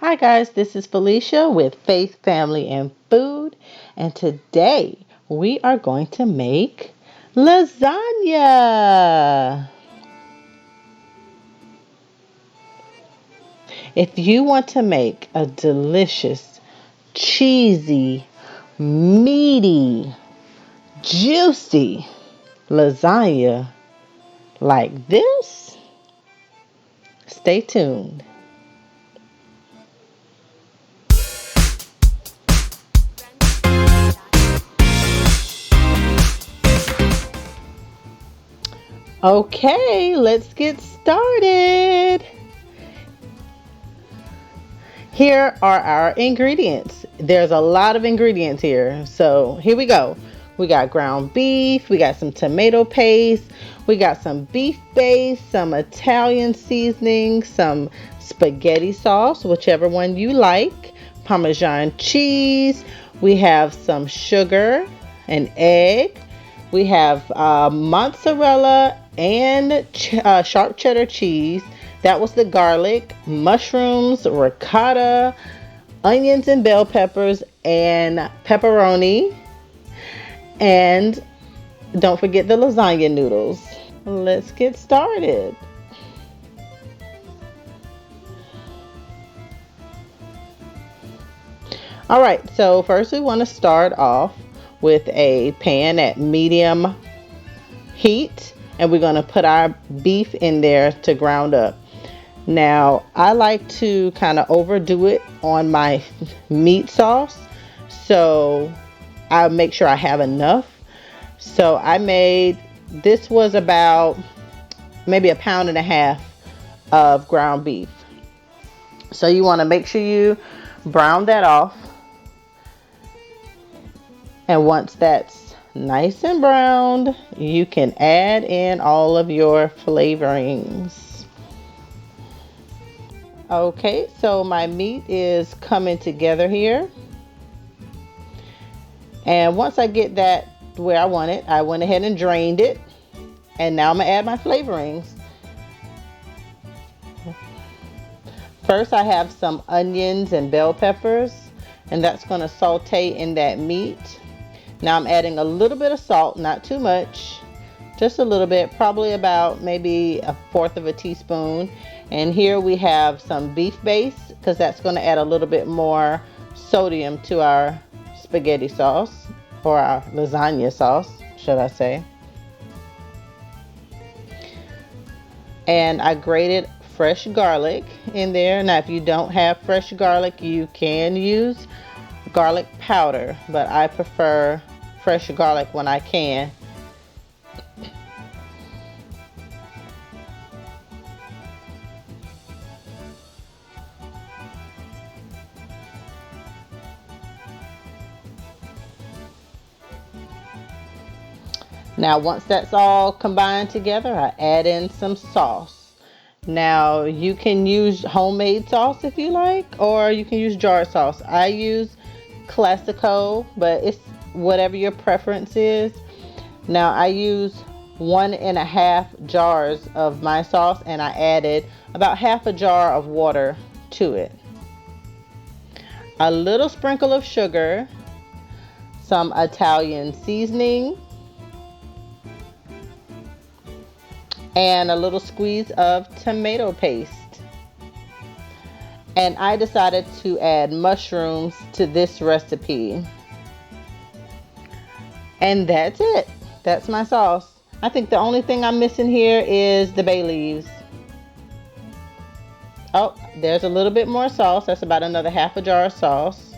Hi, guys, this is Felicia with Faith, Family, and Food, and today we are going to make lasagna. If you want to make a delicious, cheesy, meaty, juicy lasagna like this, stay tuned. Okay, let's get started. Here are our ingredients. There's a lot of ingredients here. So here we go. We got ground beef, we got some tomato paste, we got some beef base, some Italian seasoning, some spaghetti sauce, whichever one you like, Parmesan cheese, we have some sugar, an egg, we have mozzarella and sharp cheddar cheese. That was the garlic, mushrooms, ricotta, onions and bell peppers, and pepperoni. And don't forget the lasagna noodles. Let's get started. All right, so first we want to start off with a pan at medium heat, and we're going to put our beef in there to ground up. Now, I like to kind of overdo it on my meat sauce, so I'll make sure I have enough. So this was about maybe a pound and a half of ground beef. So you want to make sure you brown that off. And once that's nice and browned, you can add in all of your flavorings. Okay, so my meat is coming together here. And once I get that where I want it, I went ahead and drained it. And now I'm going to add my flavorings. First, I have some onions and bell peppers, and that's going to saute in that meat. Now I'm adding a little bit of salt, not too much, just a little bit, probably about maybe a fourth of a teaspoon. And here we have some beef base, because that's going to add a little bit more sodium to our spaghetti sauce, or our lasagna sauce, should I say. And I grated fresh garlic in there. Now if you don't have fresh garlic, you can use garlic powder, but I prefer fresh garlic when I can. Now once that's all combined together, I add in some sauce. Now you can use homemade sauce if you like, or you can use jarred sauce. I use Classico, but it's whatever your preference is. Now I use 1.5 jars of my sauce, and I added about half a jar of water to it. A little sprinkle of sugar, some Italian seasoning, and a little squeeze of tomato paste. And I decided to add mushrooms to this recipe. And that's it. That's my sauce. I think the only thing I'm missing here is the bay leaves. Oh, there's a little bit more sauce. That's about another half a jar of sauce.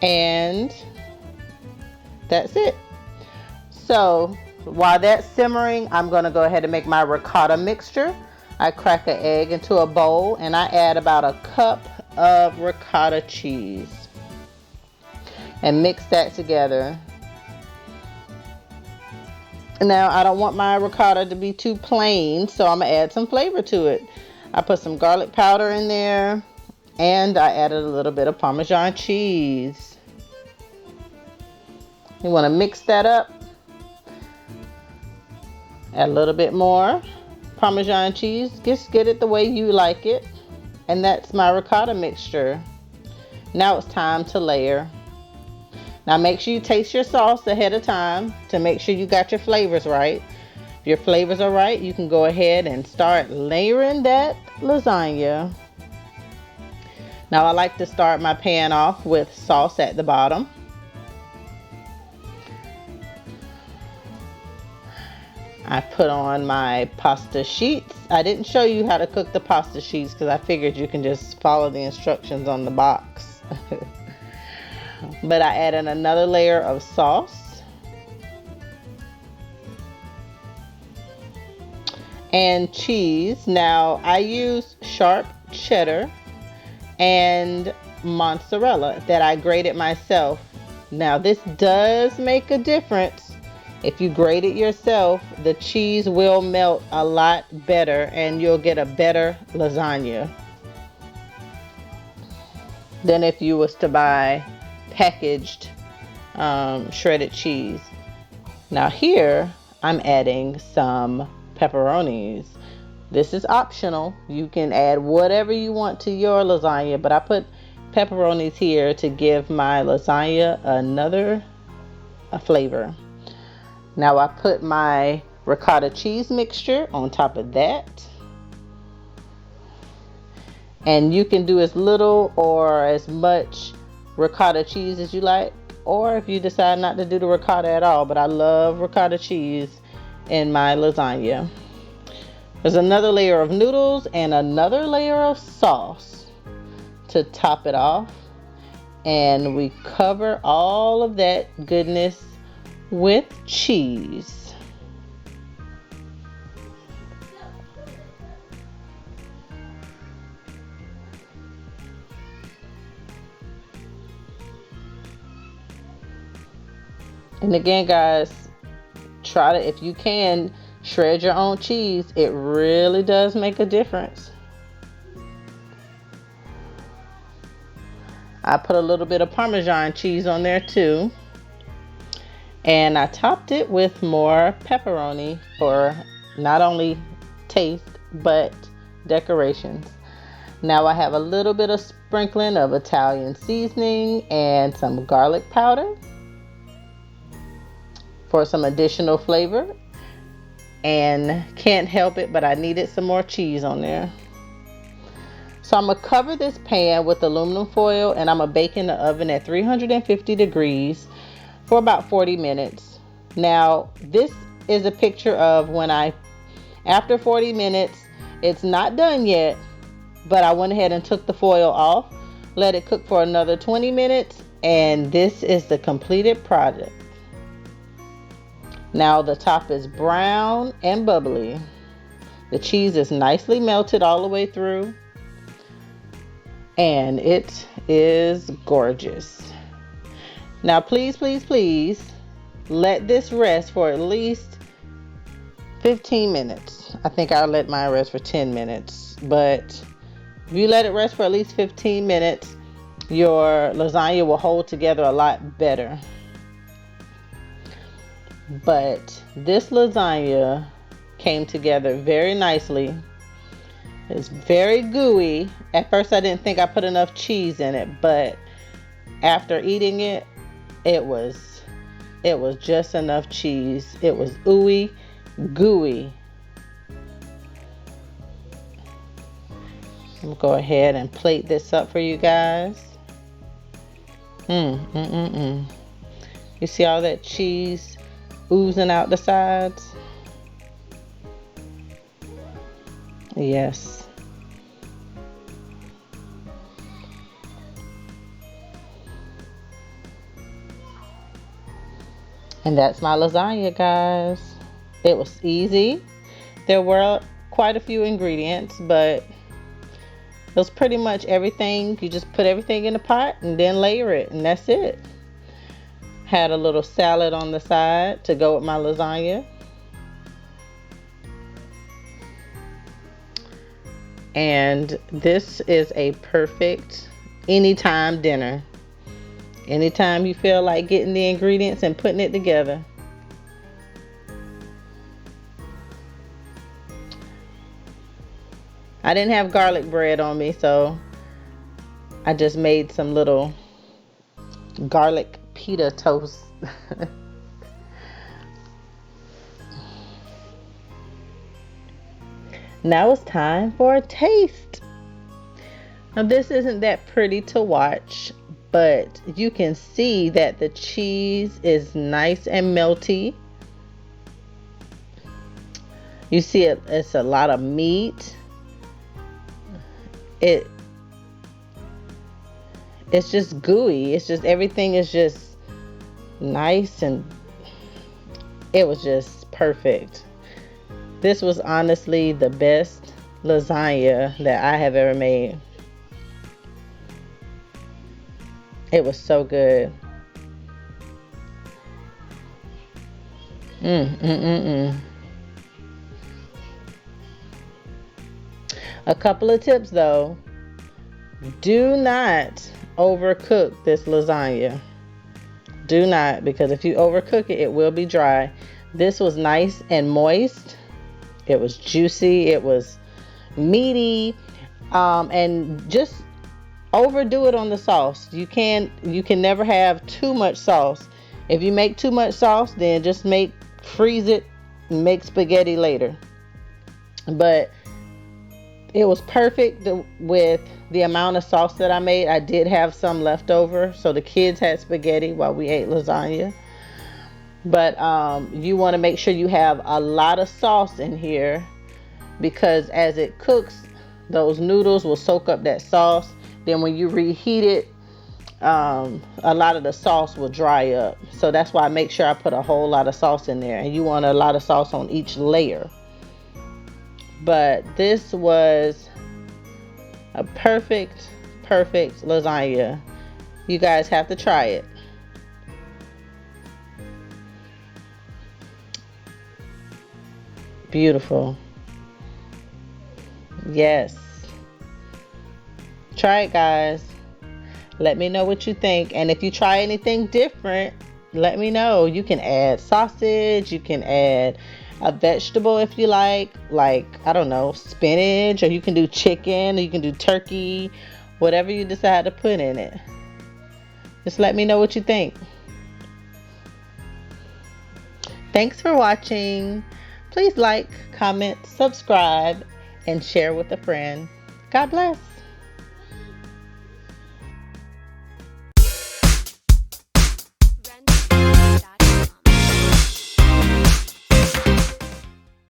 And that's it. So while that's simmering, I'm going to go ahead and make my ricotta mixture. I crack an egg into a bowl, and I add about a cup of ricotta cheese and mix that together. Now I don't want my ricotta to be too plain, so I'm going to add some flavor to it. I put some garlic powder in there, and I added a little bit of Parmesan cheese. You want to mix that up. Add a little bit more Parmesan cheese. Just get it the way you like it. And that's my ricotta mixture. Now it's time to layer. Now make sure you taste your sauce ahead of time to make sure you got your flavors right. If your flavors are right, you can go ahead and start layering that lasagna. Now I like to start my pan off with sauce at the bottom. I put on my pasta sheets. I didn't show you how to cook the pasta sheets because I figured you can just follow the instructions on the box. But I added another layer of sauce. And cheese. Now I use sharp cheddar and mozzarella that I grated myself. Now this does make a difference. If you grate it yourself, the cheese will melt a lot better and you'll get a better lasagna than if you was to buy packaged shredded cheese. Now here I'm adding some pepperonis. This is optional. You can add whatever you want to your lasagna, but I put pepperonis here to give my lasagna another flavor. Now I put my ricotta cheese mixture on top of that. And you can do as little or as much ricotta cheese as you like, or if you decide not to do the ricotta at all, but I love ricotta cheese in my lasagna. There's another layer of noodles and another layer of sauce to top it off. And we cover all of that goodness with cheese. And again, guys, try to, if you can, shred your own cheese. It really does make a difference. I put a little bit of Parmesan cheese on there too. And I topped it with more pepperoni for not only taste, but decorations. Now I have a little bit of sprinkling of Italian seasoning and some garlic powder for some additional flavor. And can't help it, but I needed some more cheese on there. So I'm going to cover this pan with aluminum foil and I'm going to bake in the oven at 350 degrees for about 40 minutes. Now, this is a picture of when after 40 minutes, it's not done yet, but I went ahead and took the foil off, let it cook for another 20 minutes, and this is the completed product. Now the top is brown and bubbly. The cheese is nicely melted all the way through, and it is gorgeous. Now please, please, please let this rest for at least 15 minutes. I think I'll let mine rest for 10 minutes. But if you let it rest for at least 15 minutes, your lasagna will hold together a lot better. But this lasagna came together very nicely. It's very gooey. At first I didn't think I put enough cheese in it, but after eating it, it was just enough cheese. It was ooey gooey. I'm gonna go ahead and plate this up for you guys. You see all that cheese oozing out the sides? Yes. And that's my lasagna, guys. It was easy. There were quite a few ingredients, but it was pretty much everything. You just put everything in a pot and then layer it, and that's it. Had a little salad on the side to go with my lasagna. And this is a perfect anytime dinner. Anytime you feel like getting the ingredients and putting it together. I didn't have garlic bread on me, so I just made some little garlic pita toast. Now it's time for a taste. Now this isn't that pretty to watch, but you can see that the cheese is nice and melty. You see it's a lot of meat. It's just gooey. It's just everything is just nice, and it was just perfect. This was honestly the best lasagna that I have ever made. It was so good. Mm, mm, mm, mm. A couple of tips though. Do not overcook this lasagna. Do not, because if you overcook it, it will be dry. This was nice and moist. It was juicy. It was meaty. And just overdo it on the sauce. You can never have too much sauce. If you make too much sauce, then just freeze it and make spaghetti later. But it was perfect with the amount of sauce that I made. I did have some left over, so the kids had spaghetti while we ate lasagna. But you want to make sure you have a lot of sauce in here, because as it cooks, those noodles will soak up that sauce. Then when you reheat it, a lot of the sauce will dry up. So that's why I make sure I put a whole lot of sauce in there, and you want a lot of sauce on each layer. But this was a perfect lasagna. You guys have to try it. Beautiful. Yes. Try it, guys. Let me know what you think. And if you try anything different, let me know. You can add sausage. You can add a vegetable if you like, I don't know, spinach, or you can do chicken, or you can do turkey, whatever you decide to put in it. Just let me know what you think. Thanks for watching. Please like, comment, subscribe, and share with a friend. God bless.